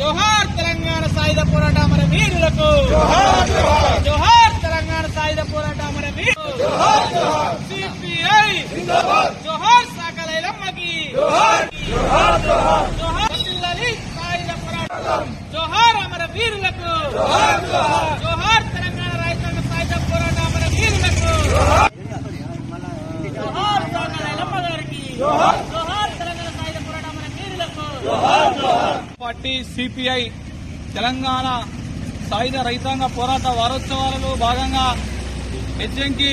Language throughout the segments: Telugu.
జోహార్ తెలంగాణ సాయుధ పోరాట మన వీరులకు, జోహార్ తెలంగాణ సాయుధ పోరాట మన వీరులకు, సిపిఐ జోహార్ సాకల ఐలమ్మకి, జోహార్ జిల్లాలి సాయుధ పోరాటం, జోహార్ అమర వీరులకు, జోహార్ తెలంగాణ రైతాంగ సాయుధ పోరాట మన వీరులకు, జోహార్ సాకల ఐలమ్మ గారికి, జోహార్ తెలంగాణ సాయుధ పోరాట మన వీరులకు. పార్టీ సిపిఐ తెలంగాణ సాయుధ రైతాంగ పోరాట వారోత్సవాలలో భాగంగా బెజ్జంకి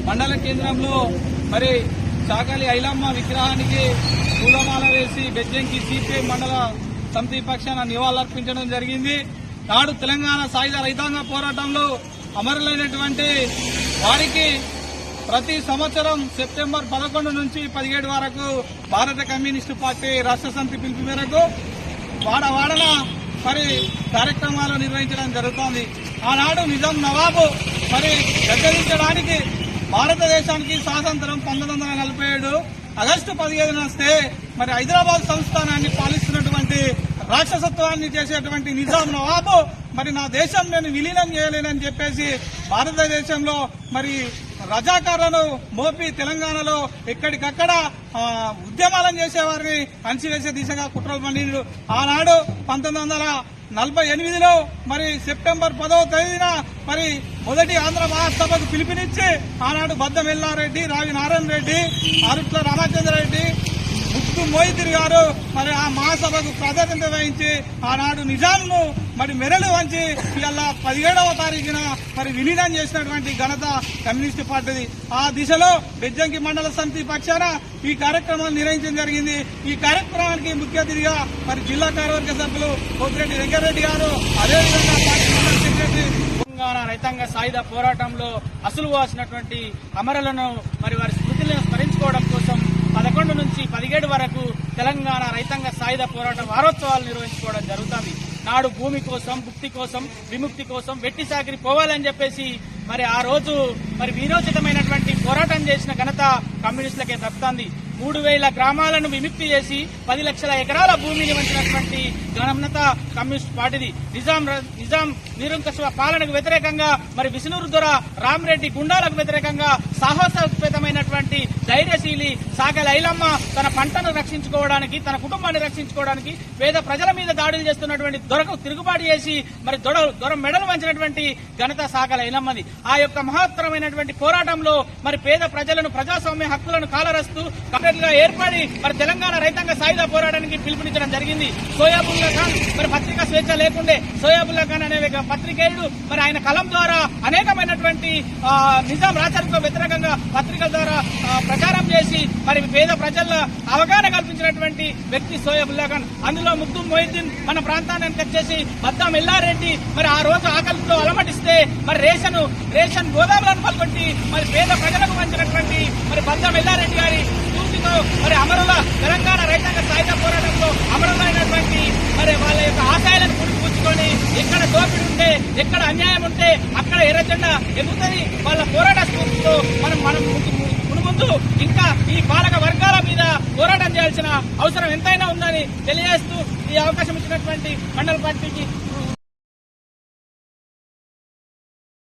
మండల కేంద్రంలో మరి చాకలి ఐలమ్మ విగ్రహానికి పూలమాల వేసి బెజ్జంకి సిపిఐ మండల సమితి పక్షాన నివాళులర్పించడం జరిగింది. నాడు తెలంగాణ సాయుధ రైతాంగ పోరాటంలో అమరులైనటువంటి వారికి ప్రతి సంవత్సరం సెప్టెంబర్ 11 నుంచి 17 వరకు భారత కమ్యూనిస్టు పార్టీ రాష్ట్ర సమితి పిలుపు మేరకు వాడవాడన మరి కార్యక్రమాలు నిర్వహించడం జరుగుతోంది. ఆనాడు నిజాం నవాబు మరి గద్దెదించడానికి భారతదేశానికి స్వాతంత్రం 1947 ఆగస్టు 15 వస్తే మరి హైదరాబాద్ సంస్థానాన్ని పాలిస్తున్నటువంటి రాక్షసత్వాన్ని చేసేటువంటి నిజాం నవాబు మరి నా దేశం నేను విలీనం చేయలేనని చెప్పేసి భారతదేశంలో మరి రజాకారులను మోపి తెలంగాణలో ఎక్కడికక్కడ ఉద్యమాలను చేసేవారిని అణచివేసే దిశగా కుట్రలు పండినరు. ఆనాడు 1948లో మరి సెప్టెంబర్ 10వ తేదీన మరి మొదటి ఆంధ్ర మహాసభకు పిలుపునిచ్చి ఆనాడు బద్దం ఎల్లారెడ్డి, రావి నారాయణ రెడ్డి, ఆరుట్ల రామచంద్రారెడ్డి, ముక్కు మోయిదిరి గారు మరి ఆ మహాసభకు ప్రాధాన్యత వహించి ఆనాడు నిజాంను మరి మెరలు వంచి ఇవాళ 17వ తారీఖున మరి విలీనం చేసినటువంటి ఘనత కమ్యూనిస్టు పార్టీది. ఆ దిశలో బెజ్జంకి మండల సమితి పక్షాన ఈ కార్యక్రమాలు నిర్వహించడం జరిగింది. ఈ కార్యక్రమానికి ముఖ్య అతిథిగా మరి జిల్లా కార్యవర్గ సభ్యులు కోపిరెడ్డి వెంకటరెడ్డి గారు, అదేవిధంగా పార్టీ మండల సెక్రటరీ తెలంగాణ రైతాంగ సాయుధ పోరాటంలో అసలు వాసినటువంటి అమరులను మరి వారి స్మృతులను స్మరించుకోవడం కోసం 11 నుంచి 17 వరకు తెలంగాణ రైతాంగ సాయుధ పోరాట వారోత్సవాలు నిర్వహించుకోవడం జరుగుతుంది. నాడు భూమి కోసం, భుక్తి కోసం, విముక్తి కోసం వెట్టి సాకిరి పోవాలని చెప్పేసి మరి ఆ రోజు మరి వీరోచితమైనటువంటి పోరాటం చేసిన ఘనత కమ్యూనిస్టులకే దక్కుతుంది. 3000 గ్రామాలను విముక్తి చేసి 10 లక్షల ఎకరాల భూమిని వంచినటువంటి ఘనత కమ్యూనిస్ట్ పార్టీది. నిజాం నిరంకుశ పాలనకు వ్యతిరేకంగా మరి విష్ణురు దొర, రామరెడ్డి గుండాలకు వ్యతిరేకంగా సాహసోపేతమైనటువంటి ధైర్యశీలి సాకలి ఐలమ్మ తన పంటను రక్షించుకోవడానికి, తన కుటుంబాన్ని రక్షించుకోవడానికి పేద ప్రజల మీద దాడులు చేస్తున్నటువంటి దొరకు తిరుగుబాటు చేసి మరి దొర మెడలు వంచినటువంటి ఘనత సాకలి ఐలమ్మది. ఆ యొక్క మహత్తరమైనటువంటి పోరాటంలో మరి పేద ప్రజలను, ప్రజాస్వామ్య హక్కులను కాలరస్తూ గా ఏర్పడి మరి తెలంగాణ రైతాంగ సాయుధ పోరాటానికి పిలుపునిచ్చడం జరిగింది. సోయాబుల్లా ఖాన్ మరి పత్రికా స్వేచ్ఛ లేకుండే సోయాబుల్లా ఖాన్ అనే పత్రికేయుడు మరి ఆయన కలం ద్వారా అనేకమైనటువంటి నిజాం రాచరికకు వ్యతిరేకంగా పత్రికల ద్వారా ప్రచారం చేసి మరి పేద ప్రజల అవగాహన కల్పించినటువంటి వ్యక్తి సోయాబుల్లా ఖాన్. అందులో ముగ్దు మొయిద్దీన్ మన ప్రాంతాన్ని వచ్చేసి బద్దం ఎల్లారెడ్డి మరి ఆ రోజు ఆకలితో అలమటిస్తే మరి రేషన్ గోదాములను పలుకొట్టి మరి పేద ప్రజలకు పంచినటువంటి మరి బద్దం ఎల్లారెడ్డి గారి మరి అమరుల తెలంగాణ రైతాంగ సాయుధ పోరాటంలో అమరులైనటువంటి మరి వాళ్ళ యొక్క ఆశయాలను పుచ్చుకొని ఎక్కడ దోపిడి ఉంటే, ఎక్కడ అన్యాయం ఉంటే అక్కడ ఎర్రజెండా ఎగురుతుంది. వాళ్ళ పోరాట స్ఫూర్తితో మనం ముందు ఇంకా ఈ పాలక వర్గాల మీద పోరాటం చేయాల్సిన అవసరం ఎంతైనా ఉందని తెలియజేస్తూ ఈ అవకాశం ఇచ్చినటువంటి మండల పార్టీకి